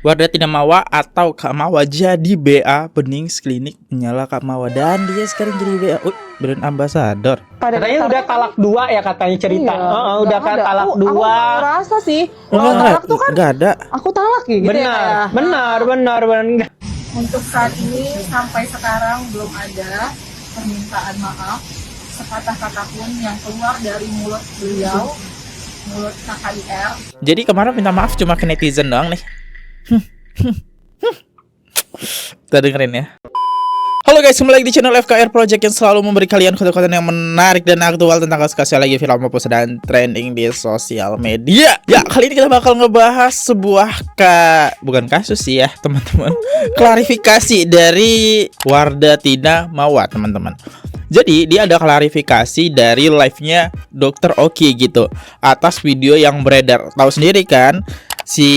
Wardah Tina Mawa atau Kak Mawa jadi BA Benings Klinik menyala Kak Mawa dan dia sekarang jadi BA brand ambassador. Katanya udah talak 2 ya katanya cerita. Iya, Udah kan talak 2. Aku ngerasa sih kalau talak tuh kan Enggak ada. aku talak ya gitu ya. Benar. Untuk saat ini sampai sekarang belum ada permintaan maaf sepatah kata pun yang keluar dari mulut beliau, mulut KKIR. Jadi kemarin minta maaf cuma ke netizen doang nih. Kita dengerin ya. Halo guys, kembali lagi di channel FKR Project yang selalu memberi kalian konten-konten yang menarik dan aktual tentang kasus-kasus lagi viral maupun sedang trending di sosial media. Ya, kali ini kita bakal ngebahas sebuah bukan kasus sih ya teman-teman, klarifikasi dari Wardah Tina Mawa teman-teman. Jadi dia ada klarifikasi dari live-nya Dr. Oki gitu atas video yang beredar. Tahu sendiri kan, si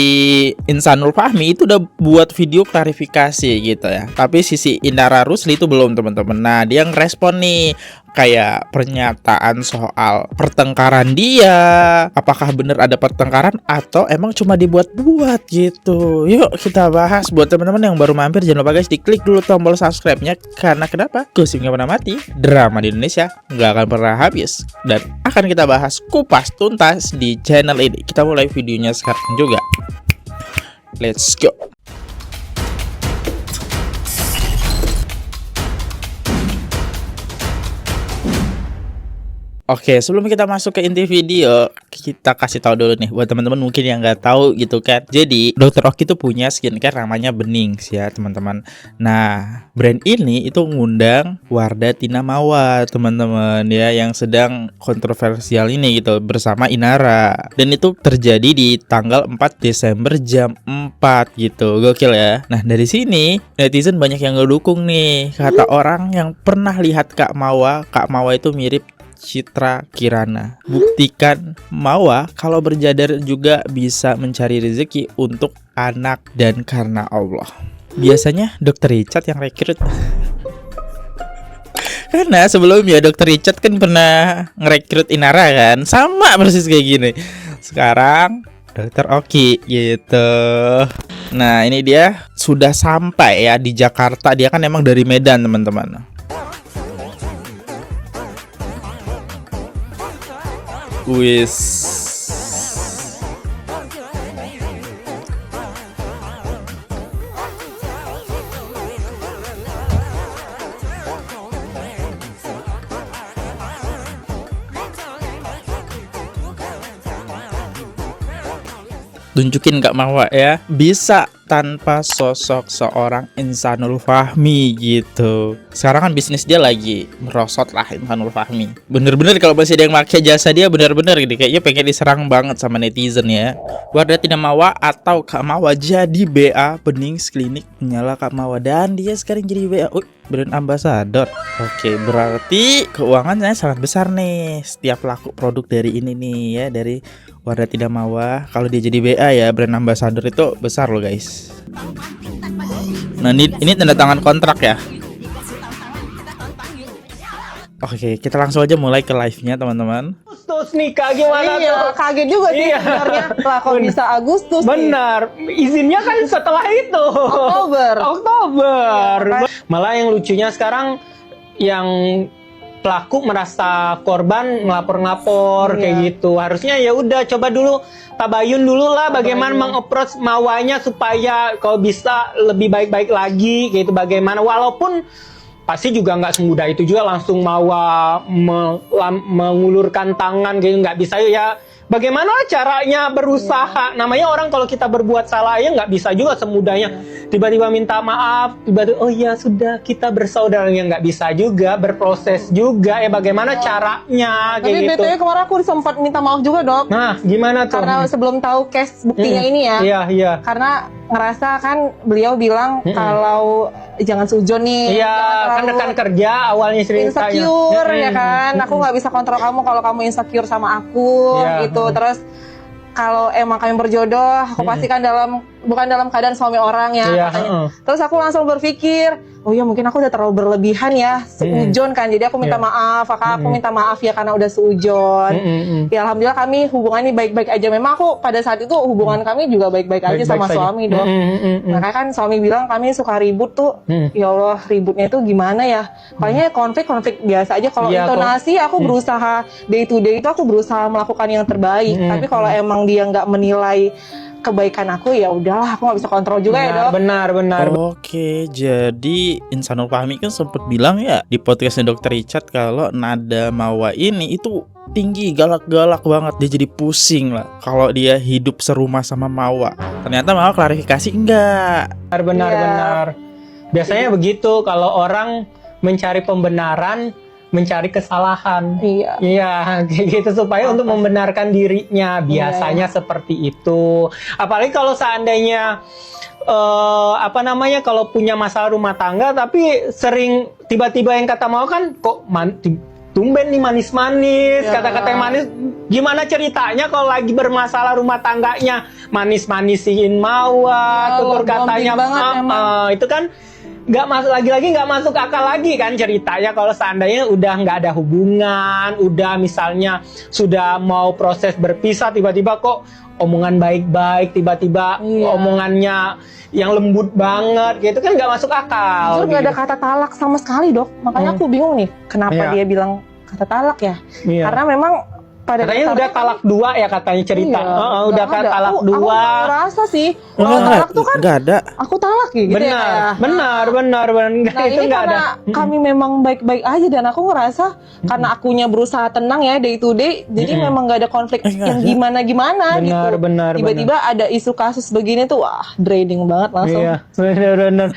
Insanul Fahmi itu udah buat video klarifikasi gitu ya. Tapi sisi Indra Rusli itu belum teman-teman. Nah dia ngerespon nih kayak pernyataan soal pertengkaran dia. Apakah bener ada pertengkaran atau emang cuma dibuat-buat gitu. Yuk kita bahas. Buat teman-teman yang baru mampir jangan lupa guys diklik dulu tombol subscribe-nya. Karena kenapa? Gosip gak pernah mati, drama di Indonesia gak akan pernah habis. Dan akan kita bahas kupas tuntas di channel ini. Kita mulai videonya sekarang juga. Let's go. Oke, sebelum kita masuk ke inti video, kita kasih tahu dulu nih buat teman-teman mungkin yang nggak tahu gitu kan. Jadi, Dr. Oki itu punya skincare namanya Benings ya, teman-teman. Nah, brand ini itu ngundang Wardah Tina Mawa, teman-teman ya, yang sedang kontroversial ini gitu bersama Inara. Dan itu terjadi di tanggal 4 Desember jam 4 gitu. Gokil ya. Nah, dari sini netizen banyak yang ngedukung nih. Kata orang yang pernah lihat Kak Mawa itu mirip Citra Kirana. Buktikan Mawa kalau berjadar juga bisa mencari rezeki untuk anak dan karena Allah. Biasanya Dr. Richard yang rekrut. Karena sebelumnya Dr. Richard kan pernah ngerekrut Inara kan, sama persis kayak gini. Sekarang Dr. Oki gitu. Nah ini dia sudah sampai ya di Jakarta. Dia kan emang dari Medan teman-teman. Wis. Tunjukin Kak Mawa ya, bisa tanpa sosok seorang Insanul Fahmi gitu. Sekarang kan bisnis dia lagi merosot lah Insanul Fahmi. Bener-bener kalau masih ada yang pakai jasa dia bener-bener gitu. Kayaknya pengen diserang banget sama netizen ya. Wardah Tina Mawa atau Kak Mawa jadi BA Benings Klinik menyala Kak Mawa dan dia sekarang jadi BA brand ambassador. Oke, berarti keuangannya sangat besar nih setiap laku produk dari ini nih ya, dari Wardah Tina Mawa. Kalau dia jadi BA ya brand ambassador itu besar loh guys. Nah ini tanda tangan kontrak ya. Oke, kita langsung aja mulai ke live-nya teman-teman. Agustus nikah gimana tuh? Kaget juga sih sebenarnya. Lah kok bisa Agustus? Benar. Izinnya kan setelah itu. Oktober. Malah yang lucunya sekarang yang pelaku merasa korban ngelapor kayak gitu. Harusnya ya udah coba dulu tabayun dulu lah bagaimana mengapproach Mawanya supaya kalau bisa lebih baik-baik lagi gitu, bagaimana walaupun pasti juga nggak semudah itu juga langsung Mawa mengulurkan tangan gitu, nggak bisa ya. Bagaimana caranya berusaha? Namanya orang kalau kita berbuat salah ya nggak bisa juga semudahnya tiba-tiba minta maaf, tiba-tiba oh ya sudah kita bersaudara, yang nggak bisa juga, berproses juga ya bagaimana caranya kayak gitu. Tapi BTW kemarin aku sempat minta maaf juga Dok. Nah gimana tuh? Karena sebelum tahu case buktinya ini ya. Iya. Karena ngerasa kan beliau bilang kalau jangan sujon nih. Iya, kan rekan kerja awalnya ceritanya. Insecure ya kan. Aku nggak bisa kontrol kamu kalau kamu insecure sama aku gitu. Terus kalau emang kami berjodoh, aku pastikan dalam bukan dalam keadaan suami orang ya Iya, katanya. Terus aku langsung berpikir, oh ya mungkin aku udah terlalu berlebihan ya, seujon kan. Jadi aku minta maaf, kakak aku minta maaf ya karena udah seujon. Ya alhamdulillah kami hubungannya baik-baik aja. Memang aku pada saat itu hubungan kami juga baik-baik aja Baik-baik sama saja. suami dong. Makanya kan suami bilang kami suka ribut tuh. Ya Allah, ributnya itu gimana ya? Palingnya konflik biasa aja. Kalau Iya, intonasi aku berusaha day to day itu aku berusaha melakukan yang terbaik. Tapi kalau emang dia nggak menilai kebaikan aku, ya udahlah, aku nggak bisa kontrol juga ya dok. Benar. Oke, jadi Insanul Fahmi kan sempat bilang ya di podcastnya Dr. Richard kalau nada Mawa ini itu tinggi, galak-galak banget. Dia jadi pusing lah kalau dia hidup serumah sama Mawa. Ternyata Mawa klarifikasi enggak. Benar. Biasanya begitu kalau orang mencari pembenaran, mencari kesalahan. Iya, kayak gitu supaya untuk membenarkan dirinya. Biasanya seperti itu. Apalagi kalau seandainya kalau punya masalah rumah tangga tapi sering tiba-tiba yang kata mau kan kok tumben nih manis-manis, kata-kata yang manis. Gimana ceritanya kalau lagi bermasalah rumah tangganya manis-manisin Mawa, tutur katanya itu kan nggak masuk lagi-lagi nggak masuk akal lagi kan ceritanya kalau seandainya udah nggak ada hubungan, udah misalnya sudah mau proses berpisah tiba-tiba kok omongan baik-baik, tiba-tiba omongannya yang lembut banget gitu kan nggak masuk akal. Jujur nggak ada kata talak sama sekali dok, makanya aku bingung nih kenapa dia bilang kata talak ya. Karena memang pada katanya udah talak 2 ya katanya cerita. Udah talak 2. Aku ngerasa sih kalau talak tuh kan nggak ada. aku talak ya gitu ya. Benar. Nah ini karena kami memang baik-baik aja dan aku ngerasa karena akunya berusaha tenang ya day to day, jadi memang nggak ada konflik yang gimana-gimana gitu. Tiba-tiba ada isu kasus begini tuh, wah draining banget langsung. Iya, benar.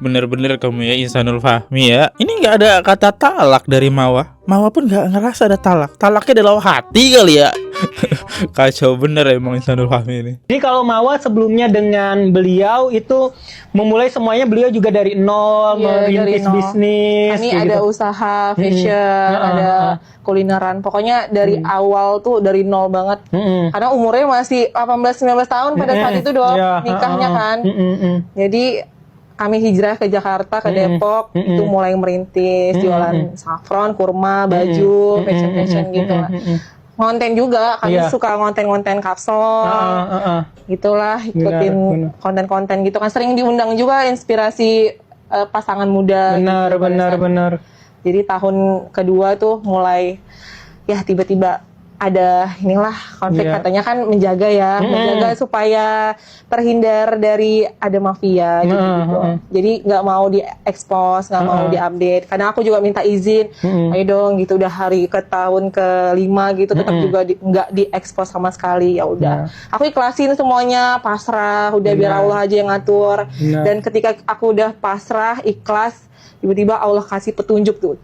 Bener-bener kamu ya Insanul Fahmi ya. Ini nggak ada kata talak dari Mawa. Mawa pun nggak ngerasa ada talak. Talaknya dalam hati kali ya. Kacau bener emang Insanul Fahmi ini. Jadi kalau Mawa sebelumnya dengan beliau itu memulai semuanya beliau juga dari nol, merintis bisnis. Kami ada usaha fashion, ada kulineran. Pokoknya dari awal tuh dari nol banget. Karena umurnya masih 18-19 tahun pada saat itu dong nikahnya kan. Jadi kami hijrah ke Jakarta, ke Depok, itu mulai merintis, jualan saffron, kurma, baju, fashion gitu lah. Konten juga, kami suka konten-konten kapsul, gitulah, ikutin konten-konten gitu kan. Sering diundang juga inspirasi pasangan muda. Benar. Jadi tahun kedua tuh mulai, ya tiba-tiba ada inilah konflik katanya kan menjaga supaya terhindar dari ada mafia gitu. Jadi nggak mau diekspos, nggak mau diupdate. Karena aku juga minta izin, ayo dong gitu udah hari ke tahun ke-5 gitu tetap juga nggak diekspos sama sekali. Ya udah, aku ikhlasin semuanya, pasrah, udah biar Allah aja yang ngatur. Dan ketika aku udah pasrah, ikhlas, tiba-tiba Allah kasih petunjuk tuh,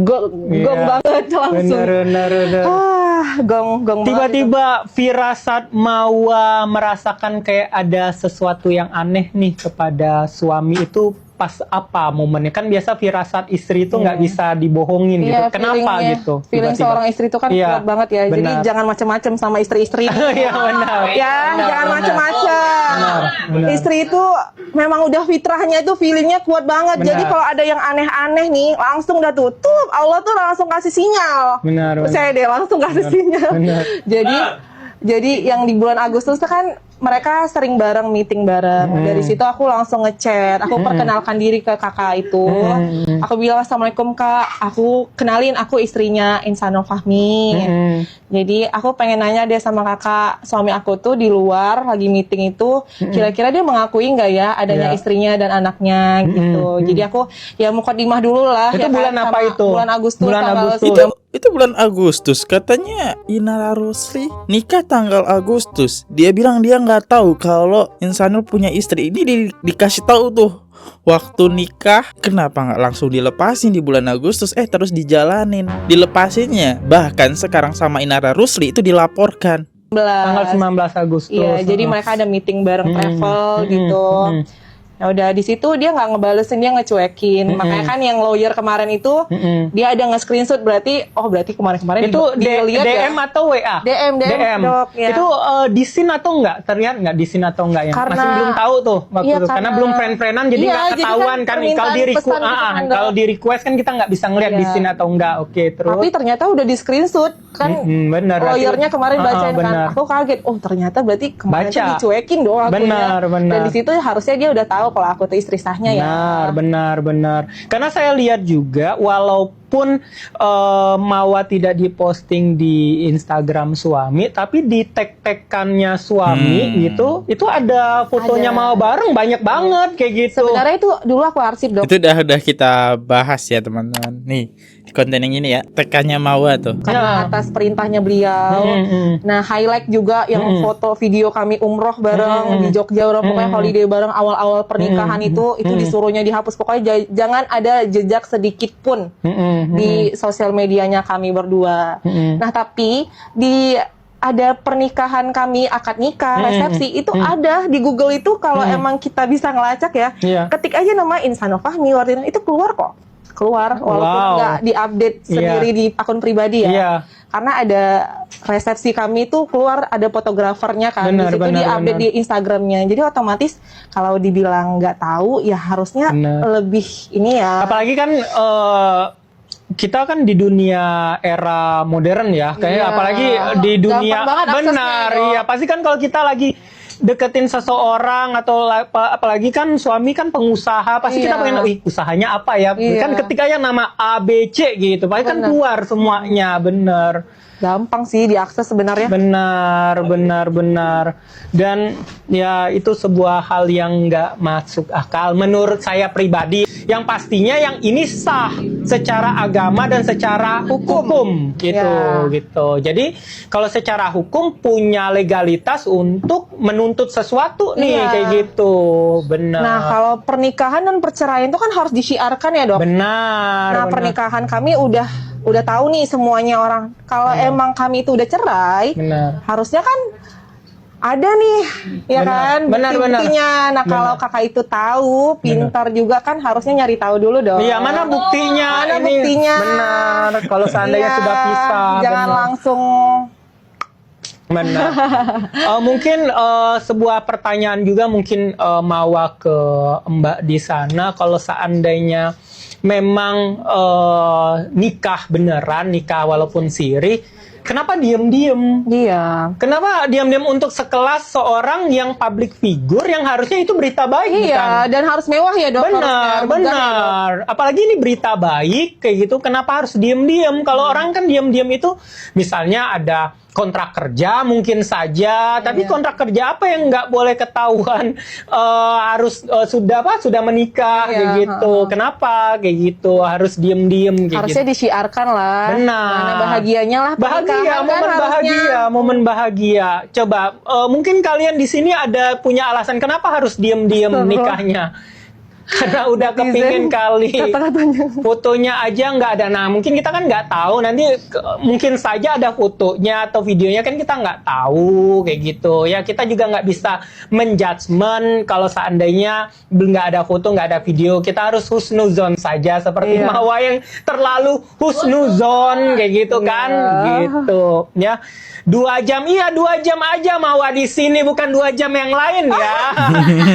gong banget langsung. Benar. Gong Tiba-tiba firasat Mawa merasakan kayak ada sesuatu yang aneh nih kepada suami itu pas apa momennya? Kan biasa firasat istri itu nggak bisa dibohongin gitu. Kenapa gitu? Feeling seorang istri itu kan kuat banget ya. Jadi jangan macam-macam sama istri-istri. Iya benar. Jangan macam-macam. Istri itu memang udah fitrahnya itu feelingnya kuat banget. Jadi kalau ada yang aneh-aneh nih, langsung udah tutup. Allah tuh langsung kasih sinyal. Saya deh langsung kasih sinyal. Jadi yang di bulan Agustus kan mereka sering bareng meeting bareng. Dari situ aku langsung ngechat, aku perkenalkan diri ke kakak itu. Aku bilang assalamualaikum kak, aku kenalin aku istrinya Insanul Fahmi. Jadi aku pengen nanya deh sama kakak, suami aku tuh di luar lagi meeting itu, kira-kira dia mengakui nggak ya adanya istrinya dan anaknya gitu. Jadi aku ya mukadimah dulu lah. Itu bulan apa itu? Bulan Agustus. Itu bulan Agustus. Katanya Inara Rusli nikah tanggal Agustus. Dia bilang dia nggak tahu kalau Insanul punya istri. Ini dikasih tahu tuh waktu nikah. Kenapa nggak langsung dilepasin di bulan Agustus? Terus dijalanin. Dilepasinnya bahkan sekarang sama Inara Rusli itu dilaporkan tanggal 19 Agustus. Iya, jadi mereka ada meeting bareng travel gitu. Ya udah di situ dia nggak ngebalesin, dia ngecuekin. Makanya kan yang lawyer kemarin itu dia ada nge-screenshot, berarti kemarin itu dilihat DM ya. atau WA? DM Dok, ya. Itu di scene atau enggak? Terlihat nggak di scene atau enggak ya? Karena- Masih belum tahu tuh waktu Iya, itu. Karena belum friend-friendan jadi Iya, nggak jadi kan ketahuan kan. permintaan pesan gitu kan, Dok. Kalau di request kan kita nggak bisa ngeliat di Iya. scene atau enggak. Oke, terus. Tapi ternyata udah di screenshot kan. Benar. Lawyernya kemarin bacain kan. Benar. Aku kaget. Oh ternyata berarti kemarin tuh Baca. dicuekin dong akunya. Benar. Dan di situ harusnya dia udah tahu kalau aku tuh istri sahnya ya. Benar. Karena saya lihat juga walaupun Mawa tidak diposting di Instagram suami, tapi di tag-tagkannya suami gitu, itu ada fotonya Ada. Mawa bareng banyak banget kayak gitu. Sebenarnya itu dulu aku arsip Dok. Itu udah kita bahas ya teman-teman. Nih di konten yang ini ya, tekannya Mawa tuh. Karena atas perintahnya beliau. Nah highlight juga yang foto video kami umroh bareng di Jogja, pokoknya holiday bareng awal-awal pernikahan itu disuruhnya dihapus. Pokoknya jangan ada jejak sedikit pun di sosial medianya kami berdua. Nah tapi ada pernikahan kami, akad nikah, resepsi itu ada di Google itu kalau emang kita bisa ngelacak ya. Iya. Ketik aja nama Insano Fahmi Wardina itu keluar kok. Walaupun Wow. nggak diupdate sendiri di akun pribadi ya. Iya. Karena ada resepsi kami itu keluar ada fotografernya kan, di situ diupdate di Instagramnya. Jadi otomatis kalau dibilang nggak tahu ya harusnya lebih ini ya. Apalagi kan kita kan di dunia era modern ya, kayak Iya. apalagi di dunia Gampang banget aksesnya, benar, Dok. iya pasti kan kalau kita lagi deketin seseorang atau apalagi kan suami kan pengusaha, pasti kita Iya. pengen usahanya apa ya, Iya. kan ketika ya nama A B C gitu, pasti kan Benar. keluar semuanya, bener. Gampang sih diakses sebenarnya. Benar. Dan ya itu sebuah hal yang nggak masuk akal menurut saya pribadi. Yang pastinya yang ini sah secara agama dan secara hukum gitu, Ya. gitu. Jadi kalau secara hukum punya legalitas untuk menuntut sesuatu nih Iya. kayak gitu, benar. Nah kalau pernikahan dan perceraian itu kan harus disiarkan ya Dok. benar. Nah pernikahan kami udah tahu nih semuanya orang. Kalau emang kami itu udah cerai, Benar. harusnya kan ada nih, ya Benar. kan, Benar. bukti-buktinya. Nah kalau kakak itu tahu, pintar juga kan harusnya nyari tahu dulu dong. Iya, mana buktinya? Mana ini? buktinya? Benar. Kalau seandainya Iya, sudah pisah, jangan benar. langsung. Benar. Mungkin sebuah pertanyaan juga mungkin Mawa ke Mbak di sana, kalau seandainya memang nikah beneran, nikah walaupun siri, kenapa diem-diem? Iya. Kenapa diam-diam untuk sekelas seorang yang public figure yang harusnya itu berita baik, bukan? Iya, dan harus mewah ya Dok. Benar, harusnya. Megah ya, Dok. benar. Apalagi ini berita baik kayak gitu, kenapa harus diem-diem? Kalau orang kan diem-diem itu, misalnya ada kontrak kerja mungkin saja, tapi Iya. kontrak kerja apa yang nggak boleh ketahuan? Harus sudah menikah Iya, kayak gitu. Kenapa kayak gitu? Harus diem-diem kayak Harusnya gitu. disiarkan lah. Benar. Mana bahagianya lah Bahagia, pernikahan kan momen harusnya. bahagia, momen bahagia. Coba, mungkin kalian di sini ada punya alasan kenapa harus diem-diem Betul. nikahnya? Karena udah Netizen kepingin kali kata-katanya. fotonya aja nggak ada. Nah mungkin kita kan nggak tahu, nanti mungkin saja ada fotonya atau videonya, kan kita nggak tahu kayak gitu ya. Kita juga nggak bisa menjudgment kalau seandainya nggak ada foto, nggak ada video. Kita harus husnuzon saja, seperti Iya. Mawa yang terlalu husnuzon kayak gitu kan, Iya. gitu ya. 2 jam, iya 2 jam aja Mawa di sini, bukan 2 jam yang lain ya.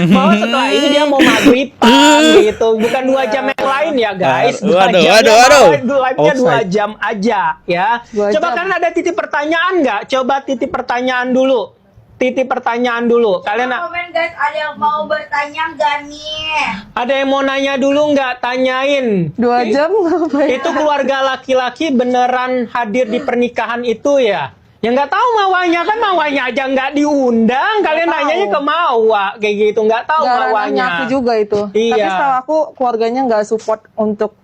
Mawa setelah ini dia mau maghriban gitu, bukan 2 jam yang lain ya guys. 2 Waduh, jam waduh, ya, waduh. live-nya 2 Offside. jam aja ya. 2 Coba jam. kan ada titip pertanyaan nggak? Coba titip pertanyaan dulu. Titip pertanyaan dulu. Kalian Komen guys, ada yang mau bertanya nggak nih? ada yang mau nanya dulu nggak? Tanyain. 2 jam ngapain? Itu keluarga laki-laki beneran hadir di pernikahan itu ya? Ya nggak tahu Mawanya, kan Mawanya aja nggak diundang. Kalian Nggak nanyanya tahu. ke Mawa kayak gitu, nggak tahu Nggak ranahnya Mawanya. aku juga itu. Iya. Tapi setahu aku keluarganya nggak support untuk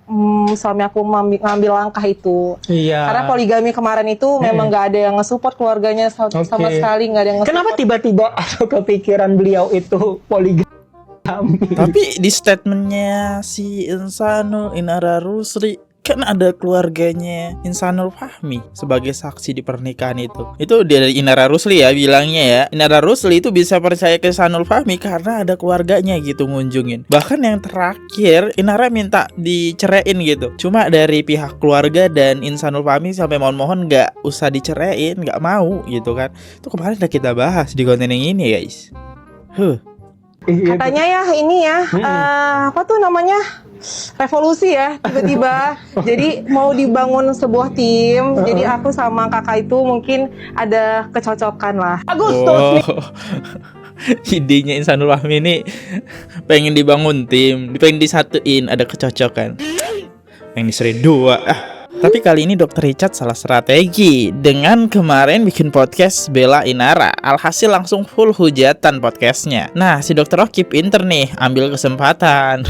suami aku ngambil langkah itu. Iya. Karena poligami kemarin itu memang nggak ada yang nge-support keluarganya sama Oke. sekali, nggak ada yang Kenapa nge-support. tiba-tiba ada kepikiran beliau itu poligami? Tapi di statementnya si Insano Inara Rusri kan ada keluarganya Insanul Fahmi sebagai saksi di pernikahan itu. Itu dari Inara Rusli ya bilangnya ya. Inara Rusli itu bisa percaya ke Insanul Fahmi karena ada keluarganya gitu ngunjungin. Bahkan yang terakhir Inara minta diceraiin gitu. Cuma dari pihak keluarga dan Insanul Fahmi sampai mohon-mohon nggak usah diceraiin, nggak mau gitu kan. Itu kemarin udah kita bahas di konten yang ini guys. Katanya ya ini ya, apa tuh namanya, revolusi ya tiba-tiba. Jadi mau dibangun sebuah tim. Jadi aku sama kakak itu mungkin ada kecocokan lah. Agustus nih. Idenya Insanul Fahmi ini pengen dibangun tim, pengen disatuin, ada kecocokan. Pengen diseri dua. Tapi kali ini Dr. Richard salah strategi dengan kemarin bikin podcast bela Inara. Alhasil langsung full hujatan podcastnya. Nah, si Dr. Oki pinter nih, ambil kesempatan.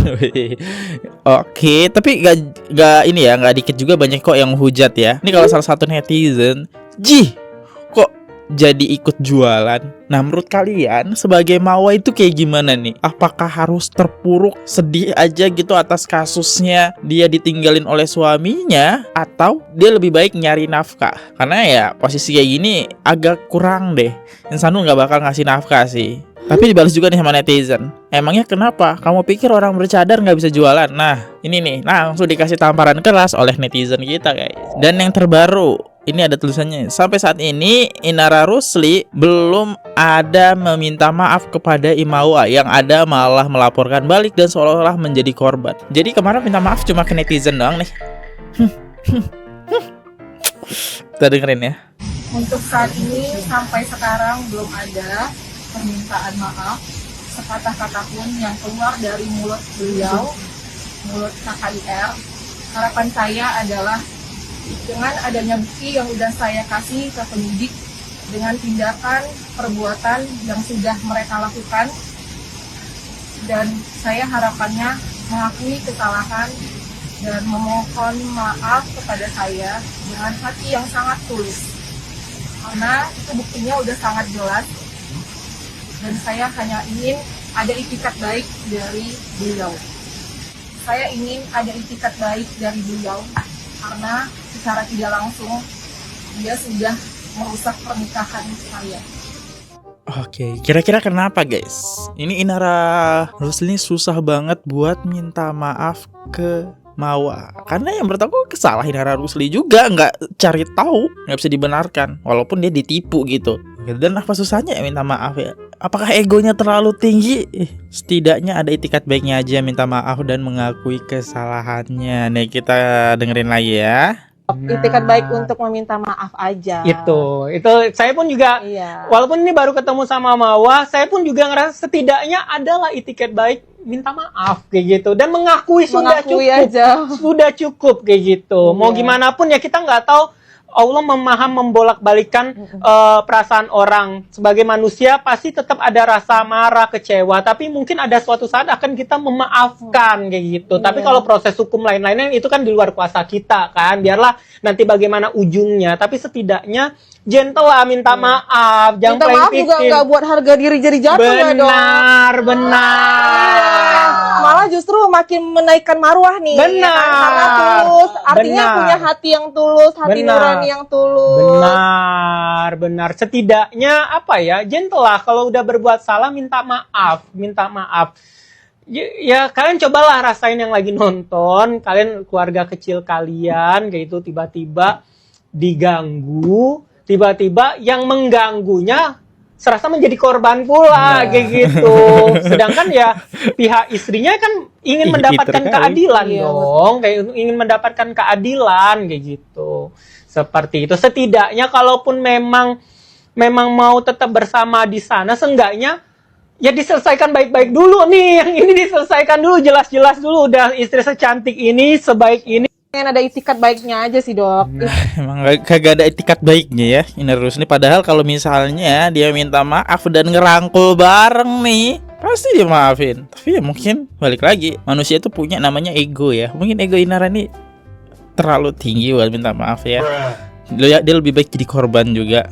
Oke, tapi gak ini ya, gak dikit juga banyak kok yang hujat ya. Ini kalau salah satu netizen, kok jadi ikut jualan. Nah, menurut kalian sebagai Mawa itu kayak gimana nih? Apakah harus terpuruk sedih aja gitu atas kasusnya dia ditinggalin oleh suaminya, atau dia lebih baik nyari nafkah? Karena ya posisi kayak gini agak kurang deh. Insanul nggak bakal ngasih nafkah sih. Tapi dibalas juga nih sama netizen. Emangnya kenapa? Kamu pikir orang bercadar nggak bisa jualan? Nah, ini nih langsung dikasih tamparan keras oleh netizen kita guys. Dan yang terbaru, ini ada tulisannya. Sampai saat ini Inara Rusli belum ada meminta maaf kepada Imawa. Yang ada malah melaporkan balik dan seolah-olah menjadi korban. Jadi kemarin minta maaf cuma ke netizen doang nih. Kita dengerin ya. Untuk saat ini sampai sekarang belum ada permintaan maaf sepatah kata pun yang keluar dari mulut beliau, mulut KKIR. Harapan saya adalah dengan adanya bukti yang sudah saya kasih ke penyidik, dengan tindakan perbuatan yang sudah mereka lakukan, dan saya harapannya mengakui kesalahan dan memohon maaf kepada saya dengan hati yang sangat tulus, karena itu buktinya udah sangat jelas, dan saya hanya ingin ada itikat baik dari beliau. Saya ingin ada itikat baik dari beliau karena secara tidak langsung dia sudah merusak pernikahan saya. Oke, kira-kira kenapa guys? Ini Inara Rusli susah banget buat minta maaf ke Mawa. Karena yang menurut aku kesalah Inara Rusli juga, nggak cari tahu, nggak bisa dibenarkan, walaupun dia ditipu gitu. Dan apa susahnya ya minta maaf ya? Apakah egonya terlalu tinggi? Setidaknya ada itikat baiknya aja, minta maaf dan mengakui kesalahannya. Nih kita dengerin lagi ya. Itikat baik untuk meminta maaf aja. Itu saya pun juga, walaupun ini baru ketemu sama Mawa, saya pun juga ngerasa setidaknya adalah itikat baik minta maaf kayak gitu, dan mengakui sudah cukup aja. Sudah cukup kayak gitu. Mau gimana pun ya kita nggak tahu. Allah membolak-balikan perasaan orang. Sebagai manusia pasti tetap ada rasa marah, kecewa, tapi mungkin ada suatu saat akan kita memaafkan kayak gitu. Tapi kalau proses hukum lain-lainnya itu kan di luar kuasa kita kan. Biarlah nanti bagaimana ujungnya, tapi setidaknya gentle lah minta maaf, jangan minta maaf juga nggak buat harga diri jadi jatuh ya dong. Benar. Malah justru makin menaikkan marwah nih. Benar. Ya kan? Karena tulus, artinya punya hati yang tulus, hati nurani yang tulus. Benar. Setidaknya apa ya, gentle lah kalau udah berbuat salah, minta maaf. Ya kalian cobalah rasain yang lagi nonton, kalian keluarga kecil kalian kayak itu tiba-tiba diganggu, tiba-tiba yang mengganggunya serasa menjadi korban pula kayak gitu. Sedangkan ya pihak istrinya kan ingin mendapatkan keadilan dong, kayak ingin mendapatkan keadilan kayak gitu. Seperti itu. Setidaknya kalaupun memang mau tetap bersama di sana, seenggaknya ya diselesaikan baik-baik dulu nih. Yang ini diselesaikan dulu, jelas-jelas dulu. Udah istri secantik ini, sebaik ini. Pengen ada itikat baiknya aja sih dok. Nah, emang kagak ada itikat baiknya ya Inara Rusli. Padahal kalau misalnya dia minta maaf dan ngerangkul bareng nih, pasti dia maafin. Tapi ya mungkin balik lagi, manusia itu punya namanya ego ya. Mungkin ego Inara ini terlalu tinggi buat minta maaf ya. Dia lebih baik jadi korban juga.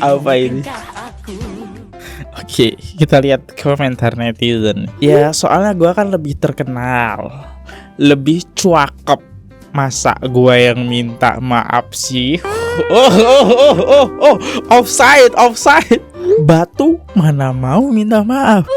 Apa ini? Oke, kita lihat komentar netizen. Ya, soalnya gue kan lebih terkenal, lebih cuakep. Masa gue yang minta maaf sih? Offside. Batu mana mau minta maaf?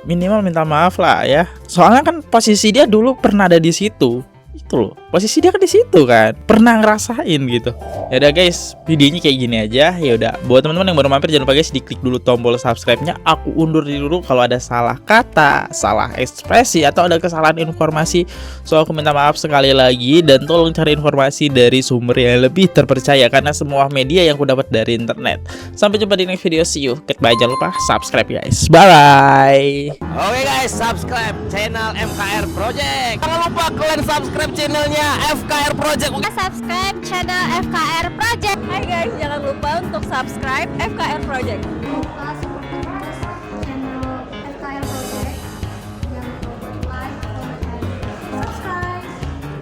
Minimal minta maaf lah ya. Soalnya kan posisi dia dulu pernah ada di situ. Itu loh, posisi dia kan di situ kan, pernah ngerasain gitu. Ya udah guys, videonya kayak gini aja. Ya udah, buat teman-teman yang baru mampir jangan lupa guys diklik dulu tombol subscribe-nya. Aku undur dulu kalau ada salah kata, salah ekspresi atau ada kesalahan informasi. So aku minta maaf sekali lagi dan tolong cari informasi dari sumber yang lebih terpercaya karena semua media yang aku dapat dari internet. Sampai jumpa di next video, see you. Goodbye, jangan lupa subscribe guys. Bye bye. Oke guys, subscribe channel FKR Project. Jangan lupa kalian subscribe channelnya FKR Project. Subscribe channel FKR Project. Hai guys, jangan lupa untuk subscribe FKR Project.